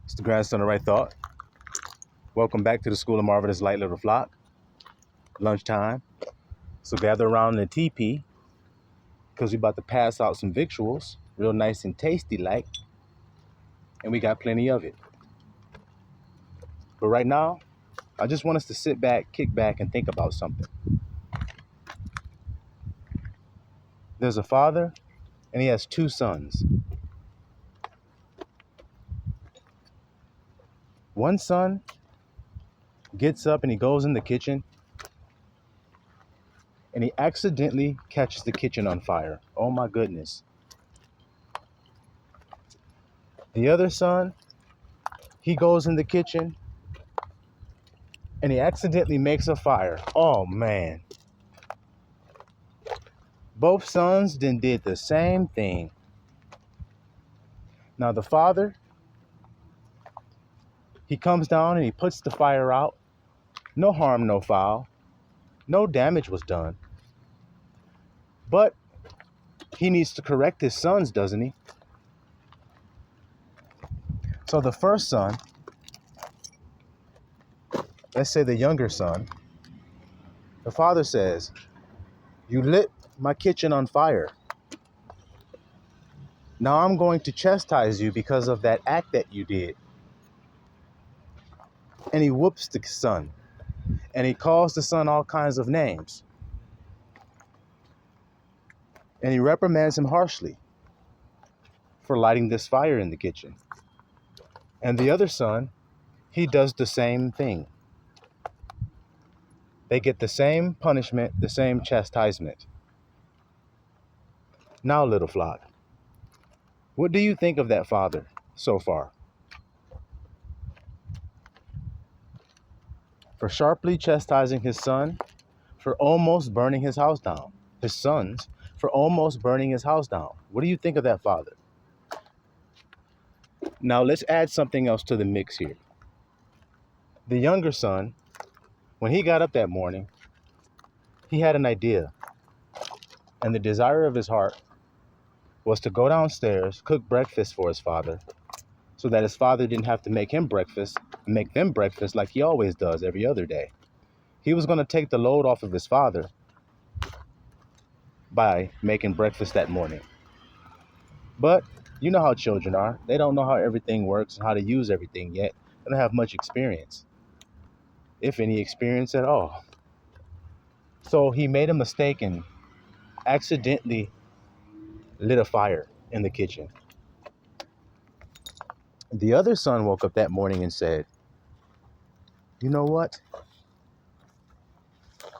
It's the grandson of Right Thought. Welcome back to the School of Marvelous Light Little Flock. Lunchtime. So gather around in the teepee because we about to pass out some victuals, real nice and tasty like, and we got plenty of it. But right now, I just want us to sit back, kick back, and think about something. There's a father, and he has two sons. One son gets up and he goes in the kitchen, and he accidentally catches the kitchen on fire. Oh my goodness. The other son, he goes in the kitchen, and he accidentally makes a fire. Oh man. Both sons then did the same thing. Now the father, he comes down and he puts the fire out. No harm, no foul. No damage was done. But he needs to correct his sons, doesn't he? So the first son, let's say the younger son, the father says, "You lit my kitchen on fire. Now I'm going to chastise you because of that act that you did." And he whoops the son. And he calls the son all kinds of names. And he reprimands him harshly for lighting this fire in the kitchen. And the other son, he does the same thing. They get the same punishment, the same chastisement. Now, little flock, what do you think of that father so far? For sharply chastising his son, for almost burning his house down. His sons, for almost burning his house down. What do you think of that father? Now, let's add something else to the mix here. The younger son, when he got up that morning, he had an idea. And the desire of his heart was to go downstairs, cook breakfast for his father, so that his father didn't have to make them breakfast like he always does every other day. He was going to take the load off of his father by making breakfast that morning. But you know how children are. They don't know how everything works and how to use everything yet. They don't have much experience, if any experience at all. So he made a mistake and accidentally lit a fire in the kitchen. The other son woke up that morning and said, "You know what?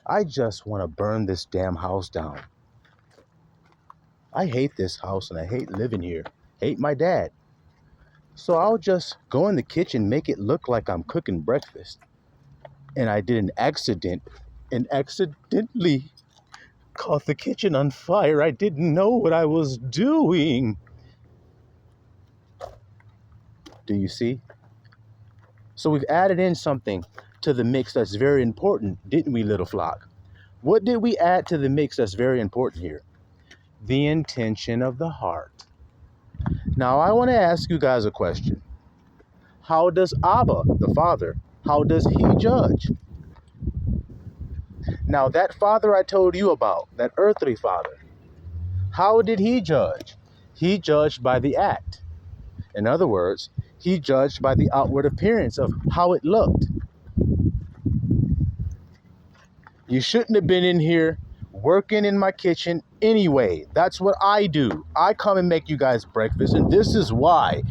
I just want to burn this damn house down. I hate this house and I hate living here. Hate my dad. So I'll just go in the kitchen, make it look like I'm cooking breakfast. And I did an accident and accidentally caught the kitchen on fire. I didn't know what I was doing." Do you see? So we've added in something to the mix that's very important, didn't we, little flock? What did we add to the mix that's very important here? The intention of the heart. Now I want to ask you guys a question. How does Abba, the father, how does he judge? Now that father I told you about, that earthly father, how did he judge? He judged by the act. In other words, he judged by the outward appearance of how it looked. You shouldn't have been in here working in my kitchen anyway. That's what I do. I come and make you guys breakfast, and this is why.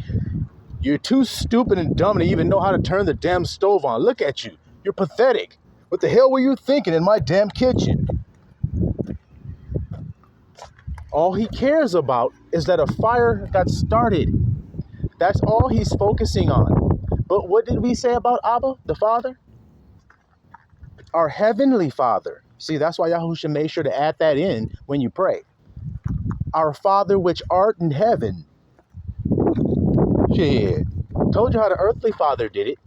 You're too stupid and dumb to even know how to turn the damn stove on. Look at you. You're pathetic. What the hell were you thinking in my damn kitchen? All he cares about is that a fire got started. That's all he's focusing on. But what did we say about Abba, the Father? Our Heavenly Father. See, that's why Yahushua made sure to add that in when you pray. Our Father which art in heaven. Shit. Told you how the earthly father did it.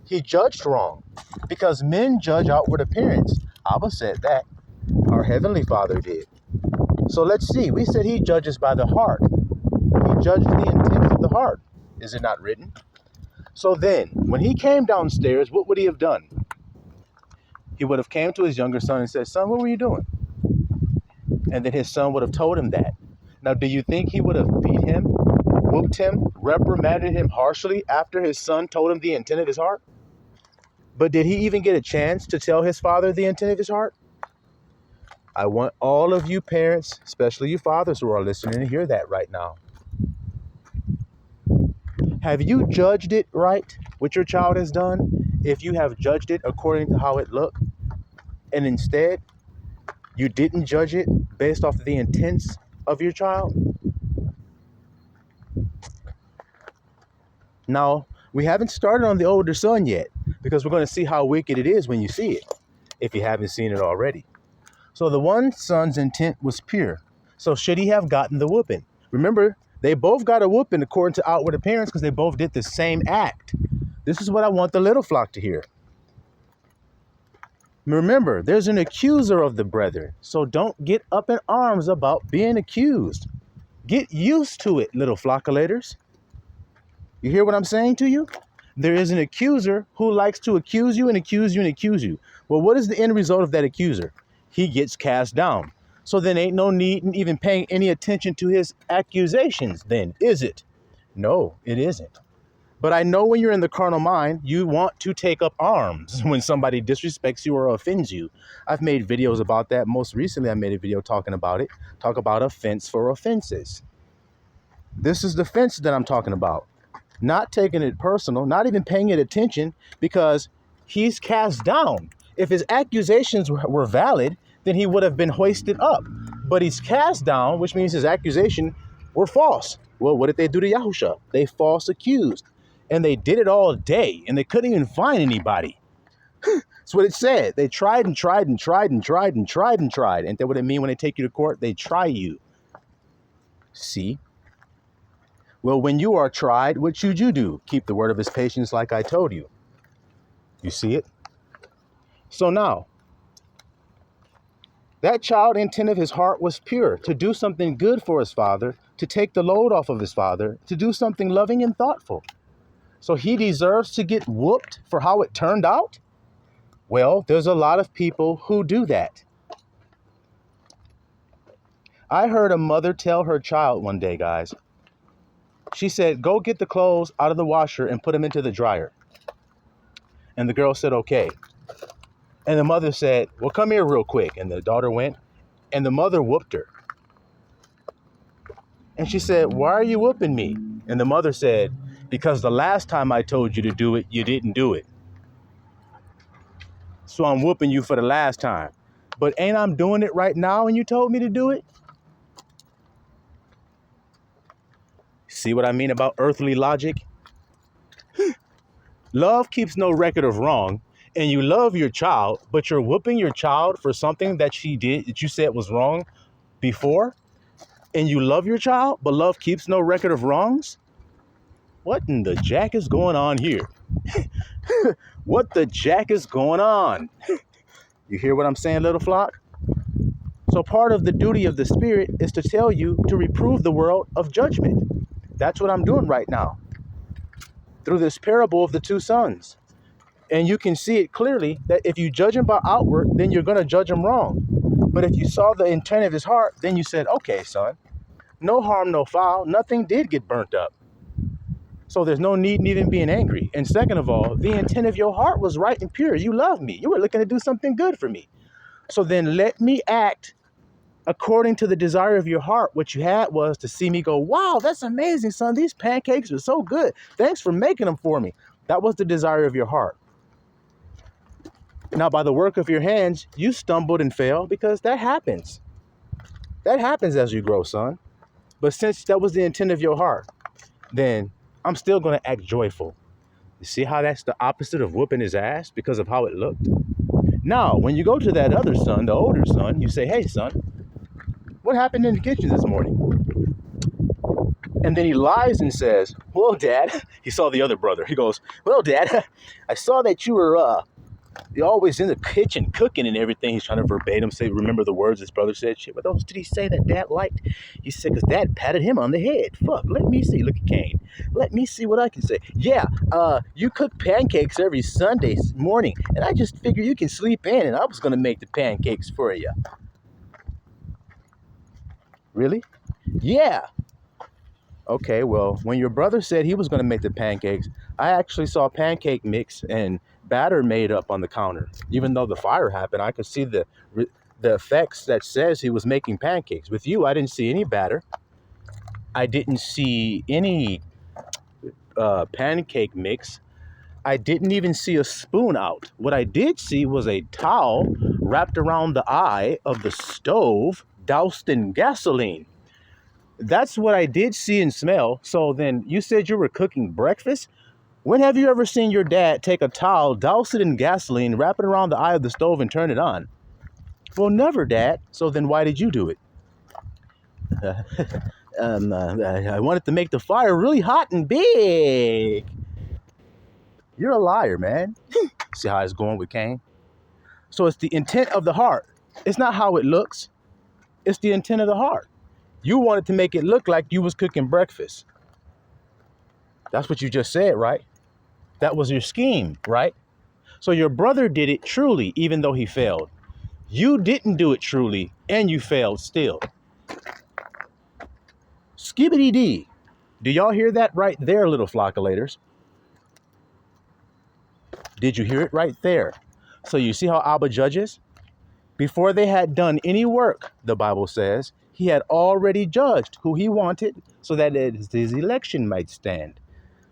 He judged wrong because men judge outward appearance. Abba said that. Our Heavenly Father did. So let's see. We said he judges by the heart. He judged the intent of the heart. Is it not written? So then, when he came downstairs, what would he have done? He would have came to his younger son and said, son, what were you doing? And then his son would have told him that. Now, do you think he would have beat him, whooped him, reprimanded him harshly after his son told him the intent of his heart? But did he even get a chance to tell his father the intent of his heart? I want all of you parents, especially you fathers who are listening, to hear that right now. Have you judged it right, what your child has done, if you have judged it according to how it looked, and instead you didn't judge it based off of the intents of your child? Now, we haven't started on the older son yet, because we're going to see how wicked it is when you see it, if you haven't seen it already. So the one son's intent was pure. So should he have gotten the whooping? Remember, they both got a whooping according to outward appearance because they both did the same act. This is what I want the little flock to hear. Remember, there's an accuser of the brethren. So don't get up in arms about being accused. Get used to it, little flockulators. You hear what I'm saying to you? There is an accuser who likes to accuse you and accuse you and accuse you. Well, what is the end result of that accuser? He gets cast down. So then ain't no need in even paying any attention to his accusations then, is it? No, it isn't. But I know when you're in the carnal mind, you want to take up arms when somebody disrespects you or offends you. I've made videos about that. Most recently, I made a video talking about it. Talk about offense for offenses. This is the offense that I'm talking about. Not taking it personal, not even paying it attention, because he's cast down. If his accusations were valid, then he would have been hoisted up. But he's cast down, which means his accusations were false. Well, what did they do to Yahusha? They false accused. And they did it all day, and they couldn't even find anybody. That's what it said. They tried and tried and tried and tried and tried and tried. And that's what it mean when they take you to court? They try you. See? Well, when you are tried, what should you do? Keep the word of his patience like I told you. You see it? So now, that child intent of his heart was pure, to do something good for his father, to take the load off of his father, to do something loving and thoughtful. So he deserves to get whooped for how it turned out? Well, there's a lot of people who do that. I heard a mother tell her child one day, guys. She said, go get the clothes out of the washer and put them into the dryer. And the girl said, okay. And the mother said, well, come here real quick. And the daughter went, and the mother whooped her. And she said, why are you whooping me? And the mother said, because the last time I told you to do it, you didn't do it. So I'm whooping you for the last time. But ain't I doing it right now and you told me to do it? See what I mean about earthly logic? Love keeps no record of wrong, and you love your child, but you're whooping your child for something that she did that you said was wrong before, and you love your child, but love keeps no record of wrongs? What in the jack is going on here? What the jack is going on? You hear what I'm saying, little flock? So part of the duty of the Spirit is to tell you to reprove the world of judgment. That's what I'm doing right now through this parable of the two sons. And you can see it clearly that if you judge him by outward, then you're going to judge him wrong. But if you saw the intent of his heart, then you said, okay, son, no harm, no foul. Nothing did get burnt up. So there's no need in even being angry. And second of all, the intent of your heart was right and pure. You love me. You were looking to do something good for me. So then let me act according to the desire of your heart. What you had was to see me go, wow, that's amazing, son. These pancakes are so good. Thanks for making them for me. That was the desire of your heart. Now, by the work of your hands, you stumbled and fell, because that happens. That happens as you grow, son. But since that was the intent of your heart, then I'm still going to act joyful. You see how that's the opposite of whooping his ass because of how it looked? Now, when you go to that other son, the older son, you say, hey, son, what happened in the kitchen this morning? And then he lies and says, well, Dad, he saw the other brother. He goes, well, Dad, I saw that you were He's always in the kitchen cooking and everything. He's trying to verbatim say, remember the words his brother said. Shit, but those did he say that Dad liked? He said, because Dad patted him on the head. Fuck, let me see. Look at Kane. Let me see what I can say. Yeah, you cook pancakes every Sunday morning, and I just figured you can sleep in, and I was going to make the pancakes for you. Really? Yeah. Okay, well, when your brother said he was going to make the pancakes, I actually saw pancake mix and batter made up on the counter. Even though the fire happened, I could see the effects that says he was making pancakes. With you, I didn't see any batter. I didn't see any pancake mix. I didn't even see a spoon out. What I did see was a towel wrapped around the eye of the stove, doused in gasoline. That's what I did see and smell. So then you said you were cooking breakfast? When have you ever seen your dad take a towel, douse it in gasoline, wrap it around the eye of the stove, and turn it on? Well, never, Dad. So then why did you do it? I wanted to make the fire really hot and big. You're a liar, man. See how it's going with Cain? So it's the intent of the heart. It's not how it looks. It's the intent of the heart. You wanted to make it look like you was cooking breakfast. That's what you just said, right? That was your scheme, right? So your brother did it truly, even though he failed. You didn't do it truly, and you failed still. Skibbity-dee. Do y'all hear that right there, little flockulators? Did you hear it right there? So you see how Abba judges? Before they had done any work, the Bible says, he had already judged who he wanted so that his election might stand.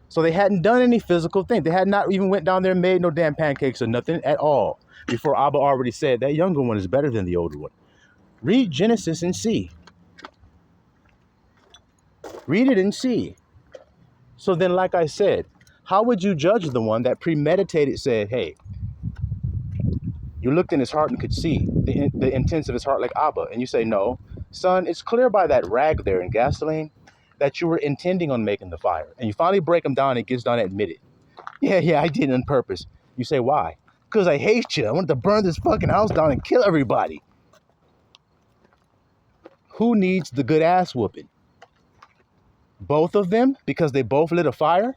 So they hadn't done any physical thing. They had not even went down there and made no damn pancakes or nothing at all. Before Abba already said that younger one is better than the older one. Read Genesis and see. Read it and see. So then, like I said, how would you judge the one that premeditated said, hey, you looked in his heart and could see the intents of his heart like Abba, and you say, no, son, it's clear by that rag there in gasoline that you were intending on making the fire. And you finally break him down and it gets done and admit it. Yeah, I did it on purpose. You say, why? Because I hate you. I wanted to burn this fucking house down and kill everybody. Who needs the good ass whooping? Both of them? Because they both lit a fire?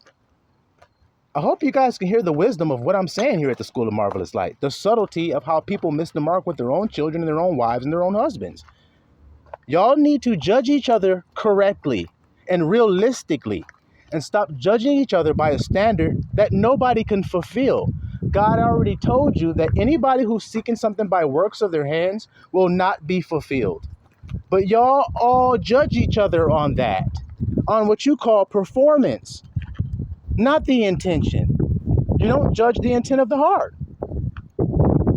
I hope you guys can hear the wisdom of what I'm saying here at the School of Marvelous Light. The subtlety of how people miss the mark with their own children and their own wives and their own husbands. Y'all need to judge each other correctly and realistically and stop judging each other by a standard that nobody can fulfill. God already told you that anybody who's seeking something by works of their hands will not be fulfilled. But y'all all judge each other on that, on what you call performance, not the intention. You don't judge the intent of the heart.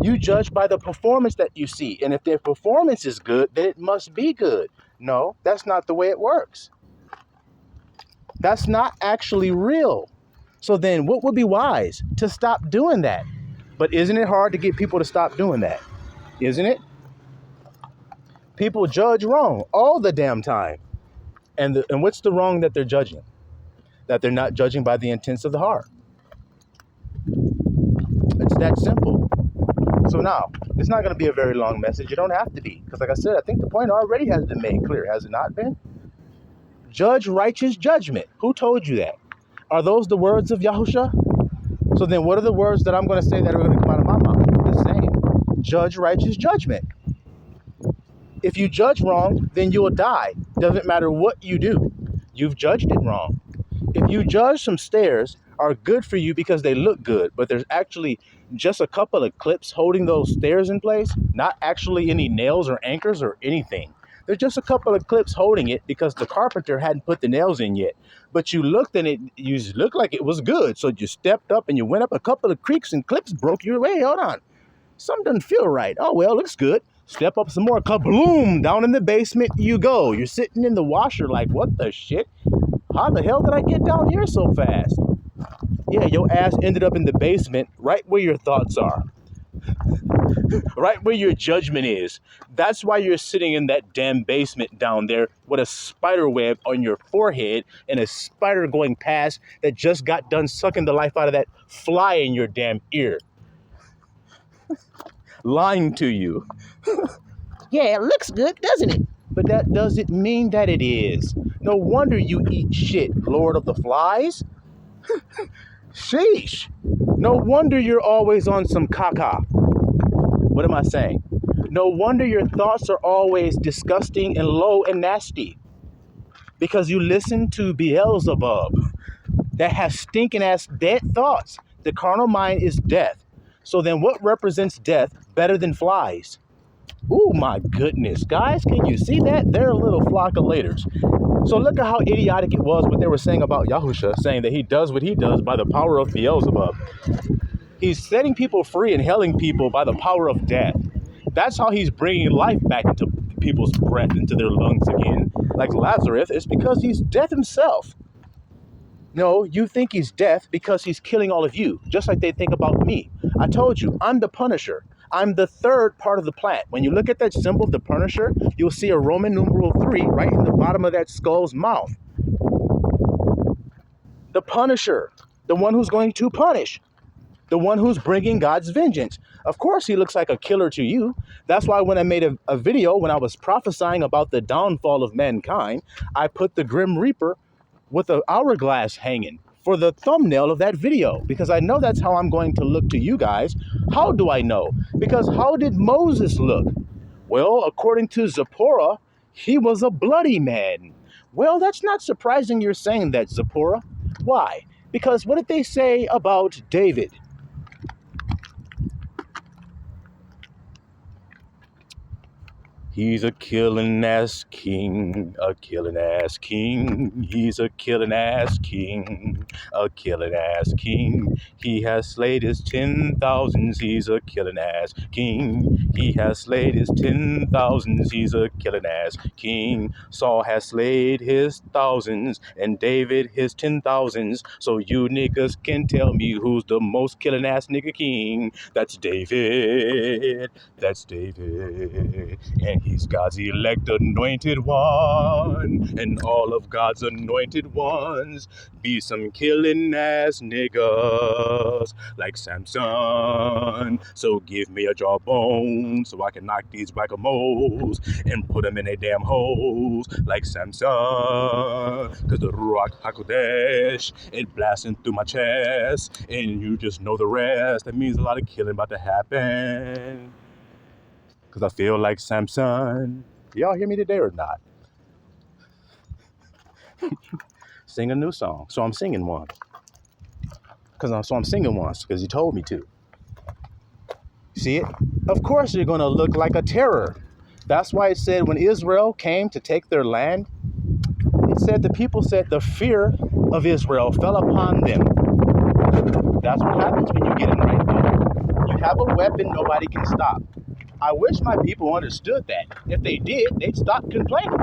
You judge by the performance that you see. And if their performance is good, then it must be good. No, that's not the way it works. That's not actually real. So then what would be wise? To stop doing that. But isn't it hard to get people to stop doing that? Isn't it? People judge wrong all the damn time. And what's the wrong that they're judging? That they're not judging by the intents of the heart. It's that simple. So now, it's not going to be a very long message. You don't have to be. Because like I said, I think the point already has been made clear. Has it not been? Judge righteous judgment. Who told you that? Are those the words of Yahusha? So then what are the words that I'm going to say that are going to come out of my mouth? The same. Judge righteous judgment. If you judge wrong, then you will die. Doesn't matter what you do. You've judged it wrong. If you judge some stairs are good for you because they look good, but there's actually just a couple of clips holding those stairs in place, not actually any nails or anchors or anything. There's just a couple of clips holding it because the carpenter hadn't put the nails in yet. But you looked and you looked like it was good. So you stepped up and you went up a couple of creaks and clips, broke your way. Hold on. Something doesn't feel right. Oh, well, looks good. Step up some more. Kabloom! Down in the basement you go. You're sitting in the washer like, what the shit? How the hell did I get down here so fast? Yeah, your ass ended up in the basement right where your thoughts are. Right where your judgment is. That's why you're sitting in that damn basement down there with a spider web on your forehead and a spider going past that just got done sucking the life out of that fly in your damn ear. lying to you. Yeah, it looks good, doesn't it? But that doesn't mean that it is. No wonder you eat shit, Lord of the Flies. Sheesh. No wonder you're always on some caca. What am I saying? No wonder your thoughts are always disgusting and low and nasty. Because you listen to Beelzebub that has stinking ass dead thoughts. The carnal mind is death. So then what represents death better than flies? Oh my goodness. Guys, can you see that? They're a little flock of laters. So look at how idiotic it was what they were saying about Yahusha, saying that he does what he does by the power of Beelzebub. He's setting people free and healing people by the power of death. That's how he's bringing life back into people's breath, into their lungs again. Like Lazarus, it's because he's death himself. No, you think he's death because he's killing all of you, just like they think about me. I told you, I'm the Punisher. I'm the third part of the plant. When you look at that symbol, the Punisher, you'll see a Roman numeral 3 right in the bottom of that skull's mouth. The Punisher, the one who's going to punish. The one who's bringing God's vengeance. Of course, he looks like a killer to you. That's why when I made a video, when I was prophesying about the downfall of mankind, I put the Grim Reaper with an hourglass hanging for the thumbnail of that video, because I know that's how I'm going to look to you guys. How do I know? Because how did Moses look? Well, according to Zipporah, he was a bloody man. Well, that's not surprising you're saying that, Zipporah. Why? Because what did they say about David? He's a killing ass king, a killing ass king. He's a killing ass king, a killing ass king. He has slayed his 10,000s. He's a killing ass king. He has slayed his 10,000s. He's a killing ass king. Saul has slayed his thousands, and David his 10,000s. So you niggas can tell me who's the most killing ass nigga king. That's David. That's David. And he's God's elect anointed one, and all of God's anointed ones be some killing ass niggas like Samson. So give me a jawbone so I can knock these whack-a-moles and put them in their damn holes like Samson. Cause the Ruach HaKodesh, it blasting through my chest, and you just know the rest. That means a lot of killing about to happen. Because I feel like Samson. Y'all hear me today or not? Sing a new song. So I'm singing one. So I'm singing once because he told me to. See it? Of course you're going to look like a terror. That's why it said when Israel came to take their land, it said the people said the fear of Israel fell upon them. That's what happens when you get it right now. You have a weapon nobody can stop. I wish my people understood that. If they did, they'd stop complaining.